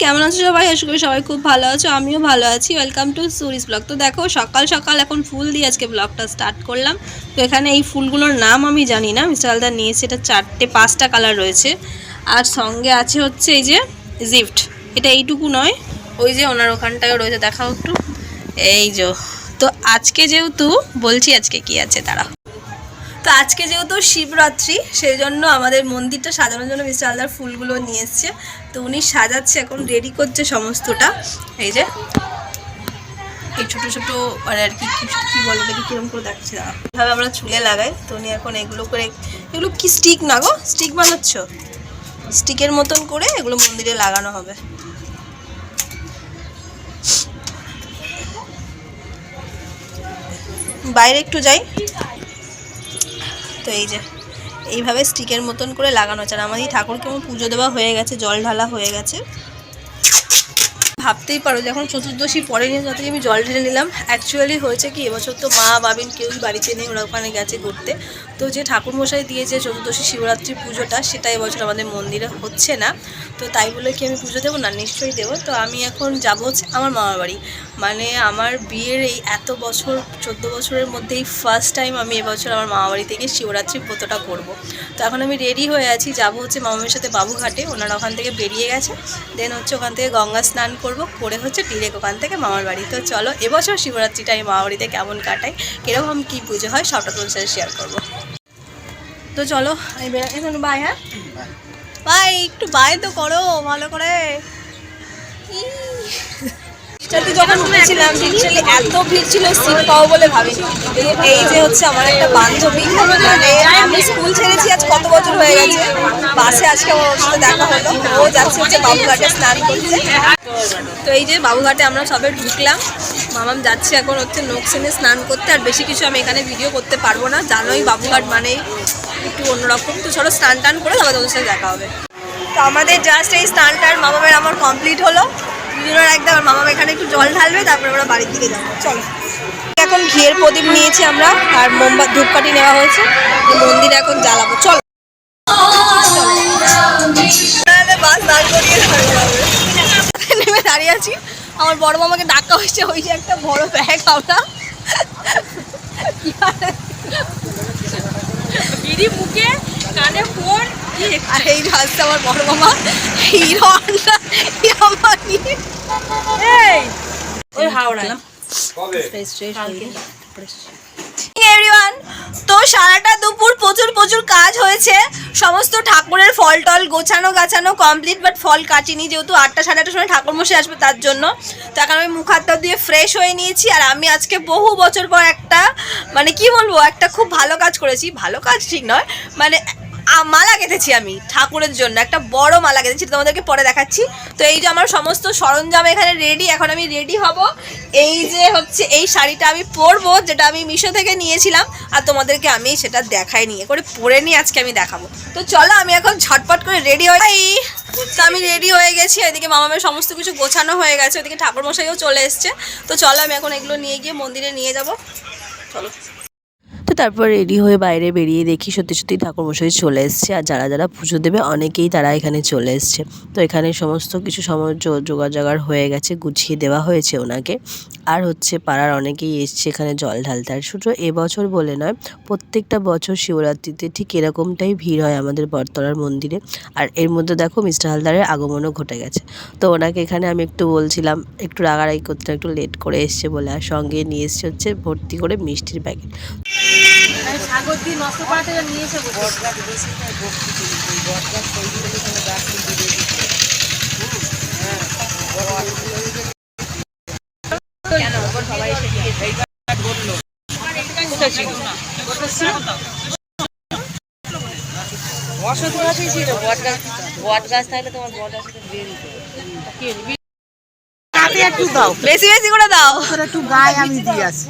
কেমন আছো সবাই? আশা করি সবাই খুব ভালো আছো, আমিও ভালো আছি। Welcome to Suri's blog. তো দেখো সকাল সকাল এখন ফুল দিয়ে আজকে ব্লগটা স্টার্ট করলাম। তো এখানে এই ফুলগুলোর নাম আমি জানি না, মিস্টার হালদার নিয়েছে। এটা 4-5টা কালার রয়েছে, আর সঙ্গে আছে হচ্ছে এই যে জিফট। এটা এইটুকু নয়, ওই যে ওনার ওখানটায় রয়েছে, দেখাও একটু। এই যে, তো আজকে যেহেতু বলছি আজকে কি আছে তারা, তো আজকে যেহেতু শিবরাত্রি, সেই জন্য আমাদের মন্দিরটা সাজানোর জন্য মিস্টার হালদার ফুলগুলো নিয়ে এসছে। তো উনি সাজাচ্ছে, এখন রেডি করছে সমস্তটা। এই যে এই ছোটো ছোটো মানে আর কি কী বলে এটাকে, কীরকম করে দেখছি না, এভাবে আমরা চুলে লাগাই। তো উনি এখন এগুলো করে, এগুলো কি স্টিক না গো, স্টিক বানাচ্ছ? স্টিকের মতন করে এগুলো মন্দিরে লাগানো হবে। বাইরে একটু যাই। তো এই যে এইভাবে স্টিকের মতন করে লাগানো হচ্ছে। আর আমাদের ঠাকুরকে আমার পুজো দেওয়া হয়ে গেছে, জল ঢালা হয়ে গেছে। ভাবতেই পারো যখন চতুর্দশী পরে নিয়ে যাতে আমি জল ঢেলে নিলাম। অ্যাকচুয়ালি হয়েছে কি, এবছর তো মা বাবিন কেউই বাড়িতে নেই, ওরা ওখানে গেছে ঘুরতে। তো যে ঠাকুরমশাই দিয়েছে চতুর্দশী শিবরাত্রি পুজোটা, সেটা এবছর আমাদের মন্দিরে হচ্ছে না। তো তাই বলে কি আমি পুজো দেবো না? নিশ্চয়ই দেবো। তো আমি এখন যাবো আমার মামার বাড়ি। মানে আমার বিয়ের এই এত বছর, 14 বছরের মধ্যে এই ফার্স্ট টাইম আমি এবছর আমার মামা বাড়ি থেকে শিবরাত্রি ব্রতটা করব। তো এখন আমি রেডি হয়ে আছি, যাবো হচ্ছে মামামের সাথে বাবুঘাটে। ওনারা ওখান থেকে বেরিয়ে গেছে, দেন হচ্ছে ওখান থেকে গঙ্গা স্নান করব, করে হচ্ছে ডিরেক্ট ওখান থেকে মামার বাড়ি। তো চলো এবছর শিবরাত্রিটা আমি মামার বাড়িতে কেমন কাটাই, কীরকম কী পুজো হয়, সবটা তোমার সাথে শেয়ার করবো। তো চলো আমি এখন বাই। হ্যাঁ বাই, একটু বাই তো করো ভালো করে। যখন উঠেছিলাম এত ভিড় ছিল, সিট পাবো বলে ভাবিনি। এই যে হচ্ছে আমার একটা বান্ধবী, মানে আমি স্কুল ছেড়েছি আজ কত বছর হয়ে গেছে, বাসে আজকে ওর সাথে দেখা হলো। ও যাচ্ছে হচ্ছে বাবুঘাটে স্নান করতে। তো এই যে বাবুঘাটে আমরা সবাই ঢুকলাম, মামাম যাচ্ছে এখন হচ্ছে নৌকসেনে স্নান করতে। আর বেশি কিছু আমি এখানে ভিডিও করতে পারবো না, জানোই বাবুঘাট মানেই একটু অন্যরকম। তো চলো স্নান টান করে তারপর তোদের সাথে দেখা হবে। তো আমাদের জাস্ট এই স্নানটার মামামের আমার কমপ্লিট হলো। দুজনের একদম মামাম এখানে একটু জল ঢালবে, তারপরে আমরা বাড়ির দিকে যাবো। চলো এখন ঘিয়ের প্রদীপ নিয়েছি আমরা, আর মোমবাতি ধূপকাঠি নেওয়া হয়েছে, মন্দিরে এখন জ্বালাবো। চলো বাস দাঁড় করিয়ে নেমে দাঁড়িয়ে আছি। আমার বড় মামাকে ডাকা হয়েছে, ওই যে একটা বড় ব্যাগ আমরা দিদি মুখে কানে ফোন। আর এই রাস্তা আমার বড় মামা হিরো হন্ডা ওই হাওড়ায়। এভরিওয়ান, তো সারাটা দুপুর প্রচুর কাজ হয়েছে। সমস্ত ঠাকুরের ফল টল গোছানো গাছানো কমপ্লিট, বাট ফল কাটিনি, যেহেতু 8টা 8:30 সময় ঠাকুর মশাই আসবে তার জন্য। তো এখন আমি মুখ হাত দিয়ে ফ্রেশ হয়ে নিয়েছি। আর আমি আজকে বহু বছর পর একটা, মানে কি বলবো, একটা খুব ভালো কাজ করেছি। ভালো কাজ ঠিক নয়, মানে মালা গেঁথেছি আমি ঠাকুরের জন্য, একটা বড় মালা গেঁথেছি, তোমাদেরকে পরে দেখাচ্ছি। তো এই যে আমার সমস্ত সরঞ্জাম এখানে রেডি, এখন আমি রেডি হব। এই যে হচ্ছে এই শাড়িটা আমি পরবো, যেটা আমি মিশো থেকে নিয়েছিলাম, আর তোমাদেরকে আমি সেটা দেখাই, নিয়ে করে পরে নিয়ে আজকে আমি দেখাবো। তো চলো আমি এখন ঝটপট করে রেডি হই। তো আমি রেডি হয়ে গেছি, এদিকে মামামের সমস্ত কিছু গোছানো হয়ে গেছে, ওদিকে ঠাকুরমশাইও চলে এসছে। তো চলো আমি এখন এগুলো নিয়ে গিয়ে মন্দিরে নিয়ে যাব। চলো। তো তারপর রেডি হয়ে বাইরে বেরিয়ে দেখি সত্যি ঠাকুরমশাই চলে এসছে। আর যারা পুজো দেবে অনেকেই তারা এখানে চলে এসছে। তো এখানে সমস্ত কিছু জোগাড় হয়ে গেছে, গুছিয়ে দেওয়া হয়েছে ওনাকে। আর হচ্ছে পাড়ার অনেকেই এসছে এখানে জল ঢালতে। আর শুধু এবছর বলে নয়, প্রত্যেকটা বছর শিবরাত্রিতে ঠিক এরকমটাই ভিড় হয় আমাদের বটতলার মন্দিরে। আর এর মধ্যে দেখো মিস্টার হালদারের আগমনও ঘটে গেছে। তো ওনাকে এখানে আমি একটু বলছিলাম, একটু রাগারাগি করতে, একটু লেট করে এসছে বলে। আর সঙ্গে নিয়ে এসছে হচ্ছে ভর্তি করে মিষ্টির প্যাকেট। সাগর দিয়ে নষ্ট করাতে নিয়েছে বট গাছ থাকলে তোমার বট গাছ একটু দাও, বেশি বেশি করে দাও, একটু গায়ে আমি দিয়ে আসি।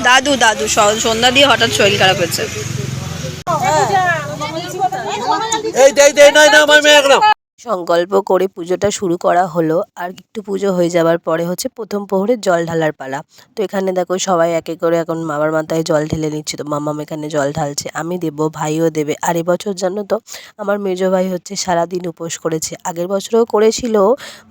দাদু সন্ধ্যা দিয়ে হঠাৎ শরীর খারাপ হয়েছে। এই দেই দেই না আমার মেয়ে একদম সংকল্প করে পুজোটা শুরু করা হলো। আর একটু পুজো হয়ে যাবার পরে হচ্ছে প্রথম প্রহরে জল ঢালার পালা। তো এখানে দেখো সবাই একে করে এখন বাবার মাথায় জল ঢেলে নিচ্ছে। তো মাম্মাম এখানে জল ঢালছে, আমি দেব, ভাইও দেবে। আর এবছর জানো তো আমার মেজো ভাই হচ্ছে সারাদিন উপোস করেছে। আগের বছরও করেছিল,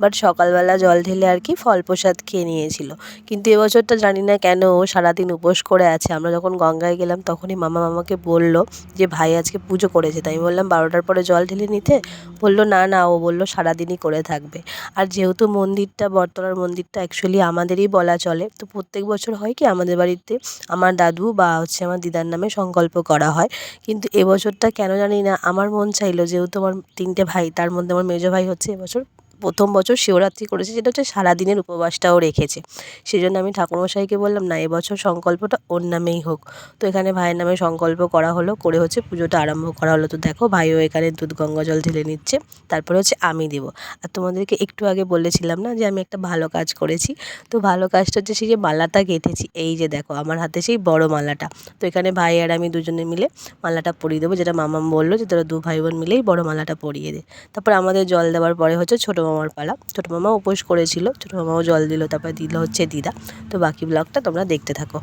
বাট সকালবেলা জল ঢেলে আর কি ফল প্রসাদ খেয়ে নিয়েছিল। কিন্তু এবছরটা জানি না কেন ও সারাদিন উপোস করে আছে। আমরা যখন গঙ্গায় গেলাম তখনই মামা আমাকে বলল যে ভাই আজকে পুজো করেছে। তাই আমি বললাম 12টার পরে জল ঢেলে নিতে। বললো না না, ও বললো সারাদিনই করে থাকবে। আর যেহেতু মন্দিরটা বটতলার মন্দিরটা অ্যাকচুয়ালি আমাদেরই বলা চলে, তো প্রত্যেক বছর হয় কি আমাদের বাড়িতে আমার দাদু বা হচ্ছে আমার দিদার নামে সংকল্প করা হয়। কিন্তু এবছরটা কেন জানি না আমার মন চাইলো, যেহেতু আমার 3টে ভাই, তার মধ্যে আমার মেজো ভাই হচ্ছে এবছর প্রথম বছর শিবরাত্রি করেছে, যেটা হচ্ছে সারাদিনের উপবাসটাও রেখেছে। সেই জন্য আমি ঠাকুরমশাইকে বললাম না, এবছর সংকল্পটা ওর নামেই হোক। তো এখানে ভাইয়ের নামে সংকল্প করা হলো, করে হচ্ছে পুজোটা আরম্ভ করা হলো। তো দেখো ভাইও এখানে দুধ গঙ্গা জল ঢেলে নিচ্ছে, তারপরে হচ্ছে আমি দেবো। আর তোমাদেরকে একটু আগে বলেছিলাম না যে আমি একটা ভালো কাজ করেছি। তো ভালো কাজটা হচ্ছে সেই যে মালাটা গেঁথেছি, এই যে দেখো আমার হাতে সেই বড় মালাটা। তো এখানে ভাই আর আমি দুজনে মিলে মালাটা পরিয়ে দেবো, যেটা মামাম বললো যে তোরা 2 ভাই বোন মিলেই বড় মালাটা পরিয়ে দে। তারপর আমাদের জল দেওয়ার পরে হচ্ছে ছোটো মামার পালা। ছোটো মামা উপোস করেছিল, ছোটো মামাও জল দিল, তারপরে দিল হচ্ছে দিদা। তো বাকি ব্লগটা তোমরা দেখতে থাকো।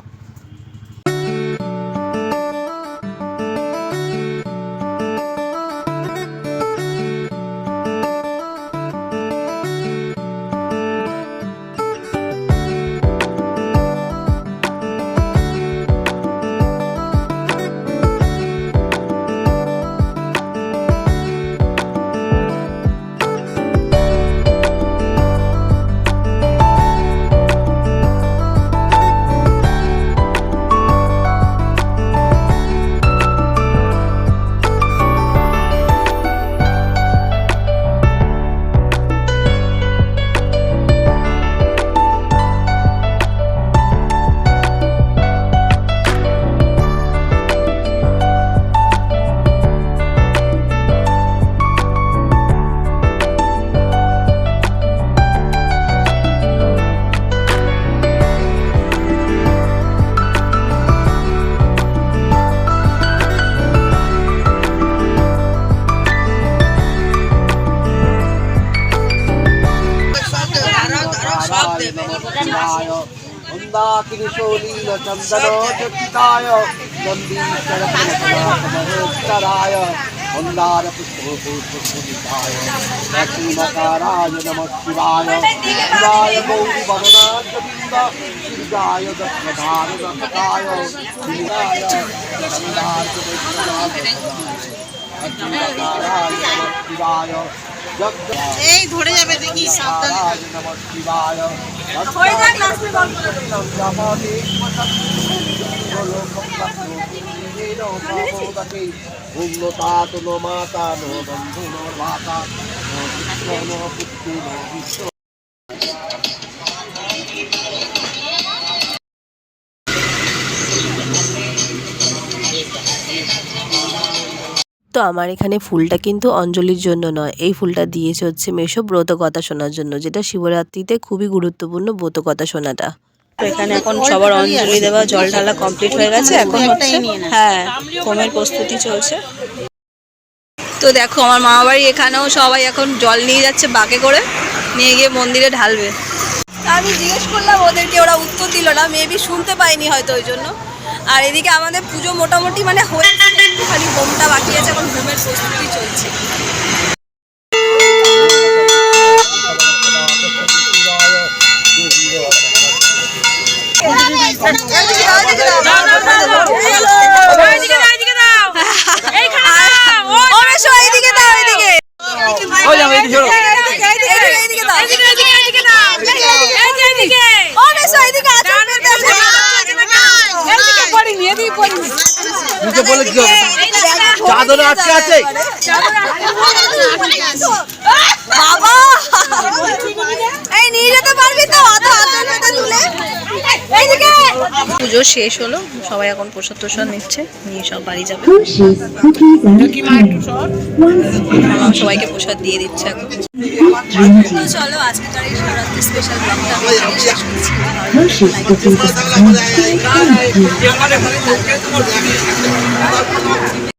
चंदनोचिताय नंदीश्वरमहेश्वराय मंदार पुष्पोपुष्पिताय लक्ष्मीकाराय नमः शिवाय शिवाय गौरी भगवान शिवाय दक्षधार दक्षताय शिवाय मंदार लक्ष्मीकाराय नमः शिवाय এই ধরে যাবে দেখি সাবধানে नमः शिवाय হয়ে যাক লাস্টে গল্প উন্নতাত নো মাতা নো বন্ধু নো মাতা নো পুত্র নো পুত্রী নো বিশ্ব। তো আমার এখানে ফুলটা কিন্তু অঞ্জলির জন্য নয়, এই ফুলটা দিয়েছে হচ্ছে মেশো ব্রত কথা শোনার জন্য, যেটা শিবরাত্রিতে খুবই গুরুত্বপূর্ণ ব্রত কথা শোনাটা। তো এখানে এখন সবার অঞ্জলি দেওয়া জল ঢালা কমপ্লিট হয়ে গেছে, এখন হচ্ছে হ্যাঁ হোমের প্রস্তুতি চলছে। তো দেখো আমার মামা বাড়ি এখানেও সবাই এখন জল নিয়ে যাচ্ছে বাকে করে, নিয়ে গিয়ে মন্দিরে ঢালবে। আমি জিজ্ঞেস করলাম ওদেরকে, ওরা উত্তর দিল না, মেবি শুনতে পাইনি হয়তো ওই জন্য। আর এদিকে আমাদের পুজো মোটামুটি মানে হয়েছে, খালি হোমটা বাকি আছে, এখন হোমের প্রস্তুতি চলছে। চাদর আটকে আছে বাবা, এই নিয়ে যেতে পারবি তো? পুজো শেষ হলো, সবাই এখন প্রসাদ টোসাদ নিচ্ছে, নিয়ে সব বাড়ি যাবে। সবাইকে প্রসাদ দিয়ে দিচ্ছে এখন। তো চলো আজকের এই শিবরাত্রি স্পেশাল ব্লগটা আমি শেষ করছি।